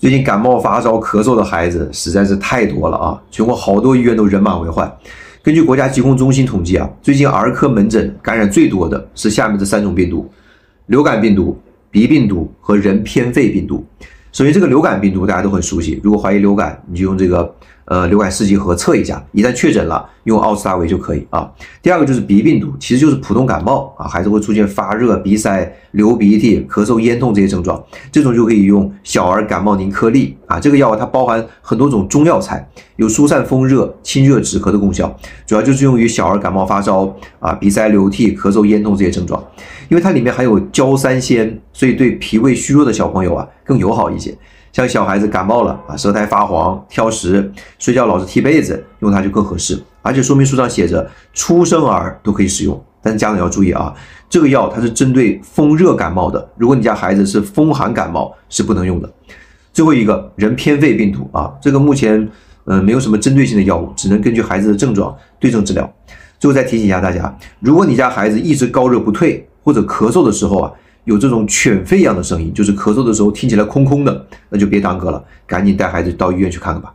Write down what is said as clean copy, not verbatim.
最近感冒、发烧、咳嗽的孩子实在是太多了啊！全国好多医院都人满为患。根据国家疾控中心统计啊，最近儿科门诊感染最多的是下面这3种病毒：流感病毒、鼻病毒和人偏肺病毒。首先，这个流感病毒大家都很熟悉，如果怀疑流感，你就用这个流感试剂盒测一下，一旦确诊了，用奥司他韦就可以啊。第二个就是鼻病毒，其实就是普通感冒啊，孩子会出现发热、鼻塞、流鼻涕、咳嗽、咽痛这些症状，这种就可以用小儿感冒宁颗粒啊。这个药它包含很多种中药材，有疏散风热、清热止咳的功效，主要就是用于小儿感冒发烧啊、鼻塞、流涕、咳嗽、咽痛这些症状。因为它里面含有焦三酰，所以对脾胃虚弱的小朋友啊更友好一些。像小孩子感冒了啊，舌苔发黄、挑食、睡觉老是踢被子，用它就更合适。而且说明书上写着出生儿都可以使用，但是家长要注意啊，这个药它是针对风热感冒的，如果你家孩子是风寒感冒是不能用的。最后一个人偏肺病毒啊，这个目前没有什么针对性的药物，只能根据孩子的症状对症治疗。最后再提醒一下大家，如果你家孩子一直高热不退，或者咳嗽的时候啊，有这种犬吠一样的声音，就是咳嗽的时候听起来空空的，那就别耽搁了，赶紧带孩子到医院去看看吧。